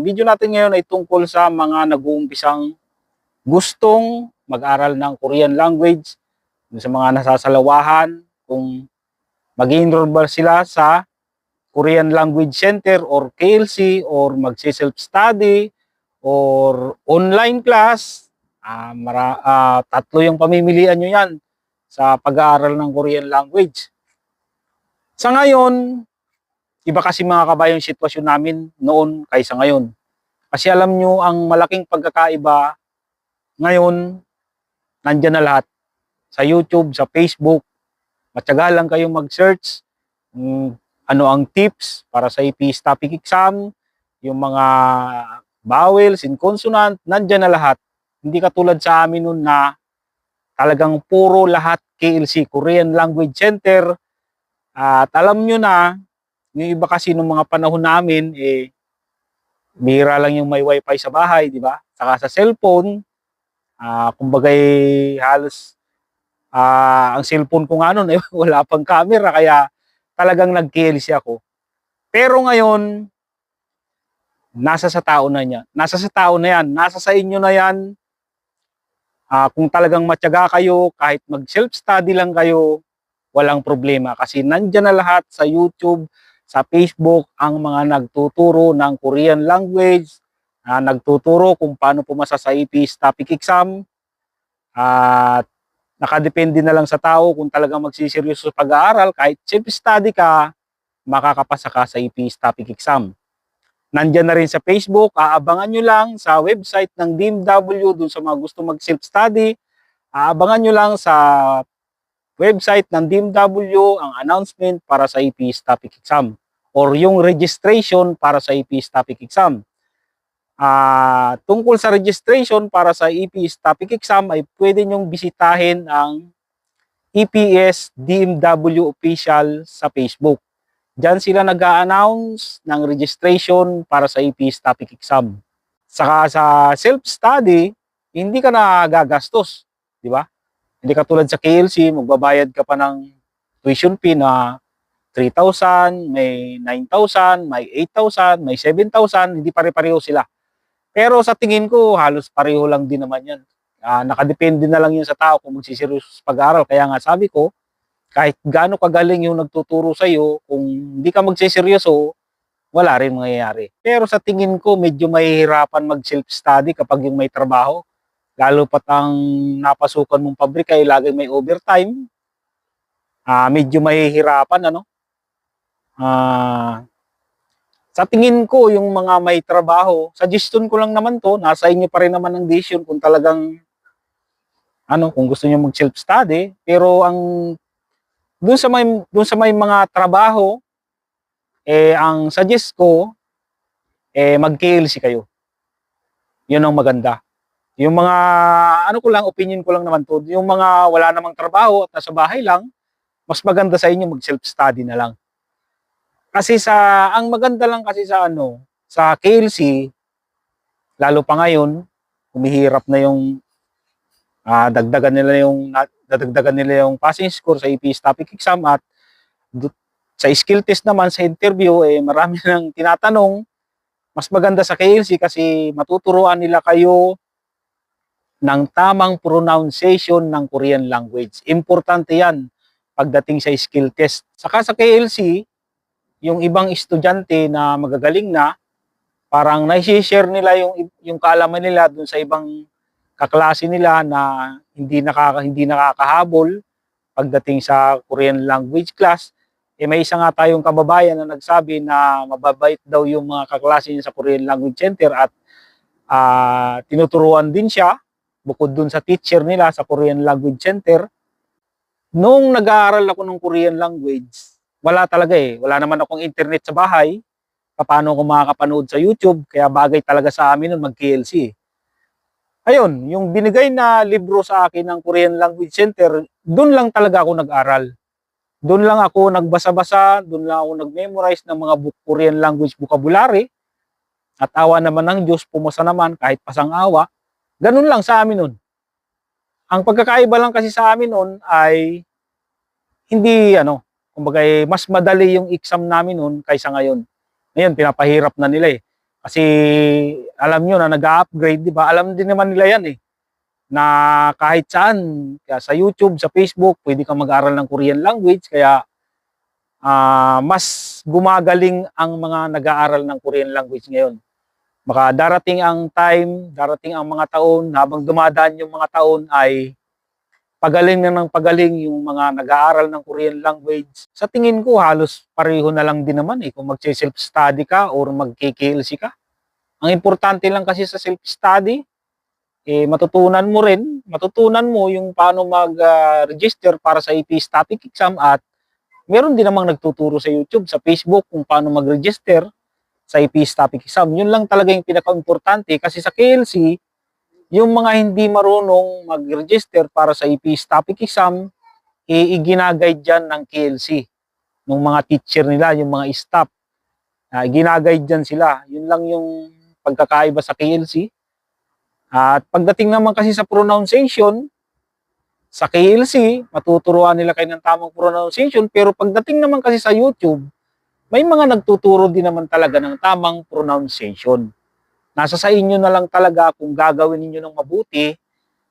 Ang video natin ngayon ay tungkol sa mga nag-uumpisang gustong mag-aral ng Korean language, sa mga nasasalawahan kung mag-enroll ba sila sa Korean Language Center or KLC or magsi-self-study or online class. Tatlo yung pamimilian nyo yan sa pag-aaral ng Korean language. Sa ngayon, iba kasi mga kabayan yung sitwasyon namin noon kaysa ngayon. Kasi alam nyo, ang malaking pagkakaiba ngayon, nandyan na lahat. Sa YouTube, sa Facebook, matyaga lang kayong mag-search. Ano ang tips para sa APS topic exam, yung mga vowels and consonant, nandyan na lahat. Hindi katulad sa amin noon na talagang puro lahat KLC, Korean Language Center. At alam nyo na, yung iba kasi nung mga panahon namin, bihira lang yung may wifi sa bahay, di ba? Saka sa cellphone, kumbagay halos ang cellphone ko nga noon wala pang camera, kaya talagang nag-KLC ako. Pero ngayon, nasa sa tao na yan. Nasa sa inyo na yan. Kung talagang matyaga kayo, kahit mag-self-study lang kayo, walang problema. Kasi nandyan na lahat sa YouTube, sa Facebook, ang mga nagtuturo ng Korean language, nagtuturo kung paano pumasa sa APS topic exam. At nakadepende na lang sa tao kung talagang magsiseryoso sa pag-aaral, kahit self-study ka, makakapasa ka sa APS topic exam. Nandyan na rin sa Facebook, aabangan nyo lang sa website ng DMW dun sa mga gusto mag-self-study. Aabangan nyo lang sa website ng DMW ang announcement para sa APS topic exam or yung registration para sa APS topic exam. Tungkol sa registration para sa EPS topic exam ay pwede nyong bisitahin ang EPS DMW official sa Facebook. Diyan sila nag-a-announce ng registration para sa EPS topic exam. Saka sa self-study, hindi ka na gagastos, di ba? Hindi katulad sa KLC, magbabayad ka pa ng tuition fee na 3,000, may 9,000, may 8,000, may 7,000, hindi pare-pareho sila. Pero sa tingin ko, halos pareho lang din naman yan. Nakadepende na lang yun sa tao kung magsiseryoso sa pag-aaral. Kaya nga sabi ko, kahit gaano kagaling yung nagtuturo sa iyo, kung hindi ka magsiseryoso, wala rin mangyayari. Pero sa tingin ko, medyo mahihirapan mag-self-study kapag yung may trabaho. Lalo pat ang napasukan mong pabrika ay laging may overtime. Medyo mahihirapan, ano? Sa tingin ko, yung mga may trabaho, suggestion ko lang naman to, nasa inyo pa rin naman ang decision kung talagang, kung gusto niyo mag-self-study. Pero dun sa may mga trabaho, ang suggest ko, mag-KLC kayo. Yun ang maganda. Yung mga, opinion ko lang naman to, yung mga wala namang trabaho at nasa bahay lang, mas maganda sa inyo mag-self-study na lang. Kasi ang maganda lang kasi sa KLC, lalo pa ngayon, humihirap na yung dadagdagan nila yung passing score sa APS topic exam at sa skill test naman sa interview marami nang tinatanong. Mas maganda sa KLC kasi matuturuan nila kayo ng tamang pronunciation ng Korean language. Importante 'yan pagdating sa skill test. Saka sa KLC, yung ibang estudyante na magagaling na, parang na-share nila yung kaalaman nila dun sa ibang kaklase nila na hindi nakakahabol pagdating sa Korean language class. May isa nga tayong kababayan na nagsabi na mababait daw yung mga kaklase niya sa Korean Language Center at tinuturuan din siya bukod dun sa teacher nila sa Korean Language Center. Nung nag-aaral ako ng Korean language, wala talaga wala naman akong internet sa bahay. Paano ako makakapanood sa YouTube? Kaya bagay talaga sa amin nun mag-KLC. Ayun, yung binigay na libro sa akin ng Korean Language Center, doon lang talaga ako nag-aral. Doon lang ako nagbasa-basa, doon lang ako nag-memorize ng mga Korean language vocabulary. At awa naman ng Diyos, pumasa naman kahit pasang awa. Ganun lang sa amin nun. Ang pagkakaiba lang kasi sa amin nun ay hindi kumbaga mas madali yung exam namin nun kaysa ngayon. Ngayon, pinapahirap na nila Kasi alam nyo na nag-upgrade, di ba? Alam din naman nila yan eh, na kahit saan, kaya sa YouTube, sa Facebook, pwede kang mag-aral ng Korean language. Kaya mas gumagaling ang mga nag-aaral ng Korean language ngayon. Baka darating ang time, darating ang mga taon, habang dumadaan yung mga taon ay pagaling na ng pagaling yung mga nag-aaral ng Korean language. Sa tingin ko, halos pareho na lang din naman eh, kung mag-self-study ka or mag-KKLC ka. Ang importante lang kasi sa self-study, matutunan mo yung paano mag-register para sa AP static exam, at meron din namang nagtuturo sa YouTube, sa Facebook kung paano mag-register sa AP static exam. Yun lang talaga yung pinaka-importante, kasi sa KLC, yung mga hindi marunong mag-register para sa AP static exam, ginagayad dyan ng KLC, ng mga teacher nila, yung mga staff. Ginagayad dyan sila. Yun lang yung pagkakaiba sa KLC. At pagdating naman kasi sa pronunciation, sa KLC, matuturuan nila kayo ng tamang pronunciation, pero pagdating naman kasi sa YouTube, may mga nagtuturo din naman talaga ng tamang pronunciation. Nasa sa inyo na lang talaga kung gagawin niyo ng mabuti,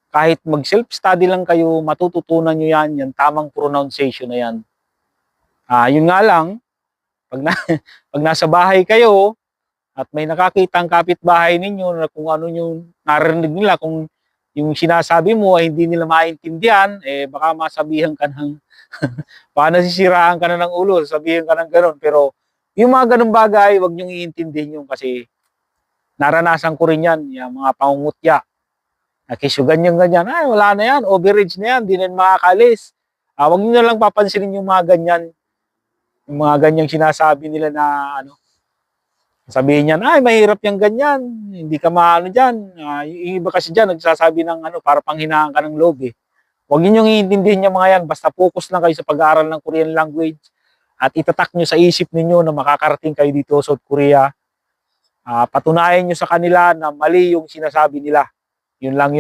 kahit mag-self-study lang kayo, matututunan nyo yan, yung tamang pronunciation na yan. Yun nga lang, pag nasa bahay kayo, at may nakakita ang kapitbahay ninyo na kung ano yung narinig nila, kung yung sinasabi mo ay hindi nila maintindihan, baka masabihan ka ng, baka nasisiraan ka na ng ulo, sabihin ka ng gano'n. Pero yung mga ganung bagay, wag niyong iintindihin yung, kasi naranasan ko rin yan, yung mga pangungutya. Nakisyo ganyan, ay wala na yan, overage na yan, di na makakalis. Wag niyo na lang papansinin yung mga ganyan, yung mga ganyang sinasabi nila na ano, sabihin niyan, ay mahirap yung ganyan, hindi ka maano dyan. Yung iba kasi dyan, nagsasabi ng ano, para panghinaan ka ng loob eh. Huwag niyo iintindihin yung mga yan, basta focus lang kayo sa pag-aaral ng Korean language, at itatak nyo sa isip ninyo na makakarating kayo dito sa South Korea. Patunayan nyo sa kanila na mali yung sinasabi nila. Yun lang yun.